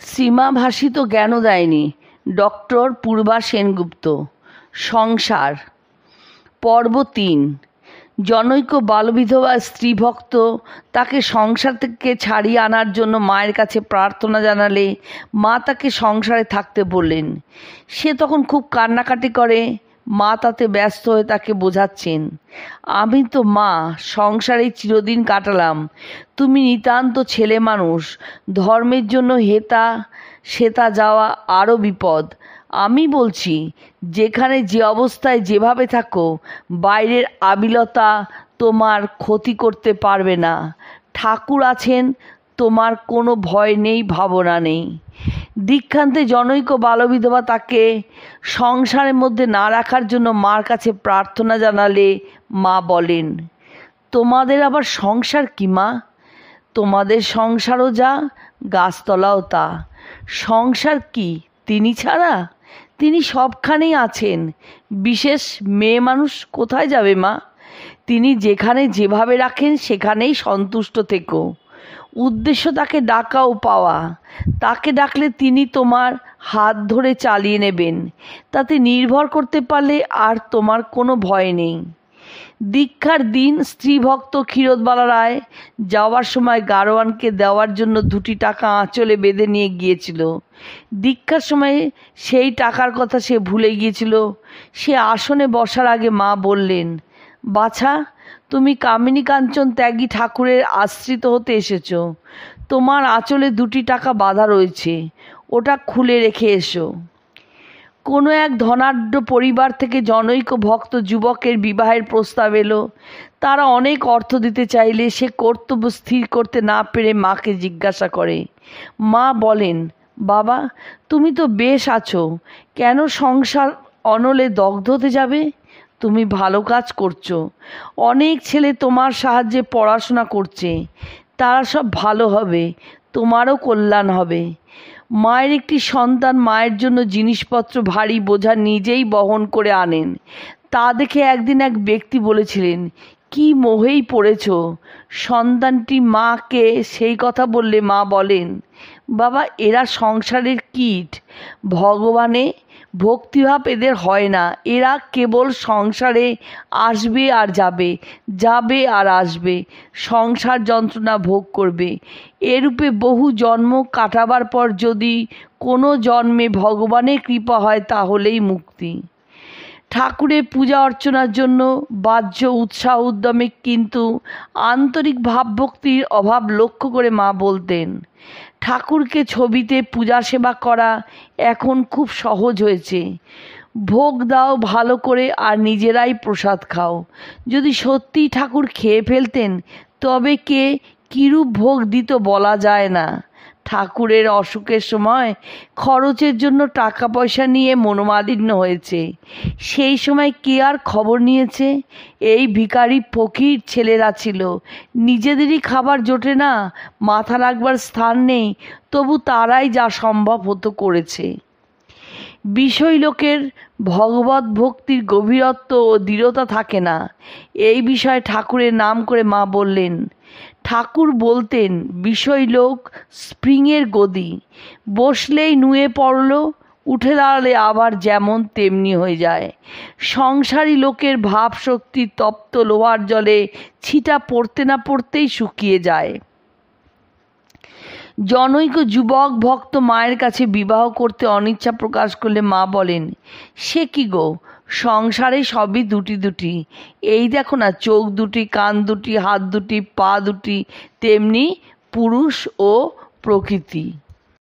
সীমা ভাসিত জ্ঞান দেয়নি। ডক্টর পূর্বা সেনগুপ্ত। সংসার পর্ব ৩। জনৈক বালবিধবা স্ত্রীভক্ত তাকে সংসার থেকে ছাড়িয়ে আনার জন্য মায়ের কাছে প্রার্থনা জানালে মা তাকে সংসারে থাকতে বললেন। সে তখন খুব কান্নাকাটি করে। মা তাতে ব্যস্ত হয়ে তাকে বোঝাচ্ছেন, আমি তো মা সংসারে চিরদিন কাটালাম, তুমি নিতান্ত ছেলে মানুষ, ধর্মের জন্য হেতা সেতা যাওয়া আরও বিপদ। আমি বলছি, যেখানে যে অবস্থায় যেভাবে থাকো, বাইরের আবিলতা তোমার ক্ষতি করতে পারবে না। ঠাকুর আছেন, তোমার কোনো ভয় নেই, ভাবনা নেই। দীক্ষান্তে জনৈক বালবিধবা তাকে সংসারের মধ্যে না রাখার জন্য মার কাছে প্রার্থনা জানালে মা বলেন, তোমাদের আবার সংসার কি মা? তোমাদের সংসারও যা, গাছতলাও তা। সংসার কি তিনি ছাড়া? তিনি সবখানেই আছেন। বিশেষ মেয়ে মানুষ কোথায় যাবে মা? তিনি যেখানে যেভাবে রাখেন সেখানেই সন্তুষ্ট থেকো। উদ্দেশ্য তাকে ডাকা ও পাওয়া। তাকে ডাকলে তিনি তোমার হাত ধরে চালিয়ে নেবেন। তাতে নির্ভর করতে পারলে আর তোমার কোনো ভয় নেই। দীক্ষার দিন স্ত্রীভক্ত ক্ষীরোদবালা রায় যাওয়ার সময় গারোয়ানকে দেওয়ার জন্য 2টি টাকা আঁচলে বেঁধে নিয়ে গিয়েছিল। দীক্ষার সময় সেই টাকার কথা সে ভুলে গিয়েছিল। সে আসনে বসার আগে মা বললেন, বাছা, তুমি কামিনী কাঞ্চন ত্যাগী ঠাকুরের আশ্রিত হতে এসেছ। তোমার আঁচলে 2টি টাকা বাঁধা রয়েছে, ওটা খুলে রেখে এসো। কোনো এক ধনাঢ্য পরিবার থেকে জনৈক ভক্ত যুবকের বিবাহের প্রস্তাব এলো। তারা অনেক অর্থ দিতে চাইলে সে কর্তব্য স্থির করতে না পেরে মাকে জিজ্ঞাসা করে। মা বলেন, বাবা, তুমি তো বেশ আছো, কেন সংসার অনলে দগ্ধ হতে যাবে? তুমি ভালো কাজ করছো। অনেক ছেলে তোমার সাহায্যে পড়াশোনা করছে, তারা সব ভালো হবে, তোমারও কল্যাণ হবে। মায়ের একটি সন্তান মায়ের জন্য জিনিসপত্র ভারী বোঝা নিজেই বহন করে আনেন। তা দেখে একদিন এক ব্যক্তি বলেছিলেন, কি মোহেই পড়েছ। সন্তানটি মাকে সেই কথা বললে মা বলেন, বাবা, এরা সংসারের কীট। ভগবানে ভক্তিভাব এদের হয় না। এরা কেবল সংসারে আসবে আর যাবে, যাবে আর আসবে, সংসার যন্ত্রণা ভোগ করবে। এরূপে বহু জন্ম কাটাবার পর যদি কোনো জন্মে ভগবানের কৃপা হয় তাহলেই মুক্তি। ঠাকুরের পূজা অর্চনার জন্য বাহ্য উৎসাহ উদ্যমে কিন্তু আন্তরিক ভাবভক্তির অভাব লক্ষ্য করে মা বলতেন, ঠাকুরকে ছবিতে পূজা সেবা করা এখন খুব সহজ হয়েছে। ভোগ দাও ভালো করে আর নিজেরাই প্রসাদ খাও। যদি সত্যিই ঠাকুর খেয়ে ফেলতেন তবে কে কিরূপ ভোগ দিত বলা যায় না। ঠাকুরের অসুখের সময় খরচের জন্য টাকা পয়সা নিয়ে মনোমালিন্য হয়েছে, সেই সময় কে আর খবর নিয়েছে? এই ভিখারি ফকির ছেলেরা ছিল, নিজেদেরই খাবার জোটে না, মাথা রাখবার স্থান নেই, তবু তারাই যা সম্ভব হতো করেছে। বিষয় লোকের ভগবত ভক্তির গভীরত্ব ও দৃঢ়তা থাকে না। এই বিষয়ে ঠাকুরের নাম করে মা বললেন, ঠাকুর বলতেন, বিষয় লোক স্প্রিংয়ের গদি, বসলেই নুয়ে পড়ল, উঠে দাঁড়ালে আবার যেমন তেমনি হয়ে যায়। সংসারী লোকের ভাব শক্তি তপ্ত লোহার জলে ছিটা পড়তে না পড়তেই শুকিয়ে যায়। জনৈক যুবক ভক্ত মায়ের কাছে বিবাহ করতে অনিচ্ছা প্রকাশ করলে মা বলেন, সে কি গো, সংসারে সবই 2টি। এই দেখো না, চোখ 2টি, কান 2টি, হাত 2টি, পা 2টি, তেমনি পুরুষ ও প্রকৃতি।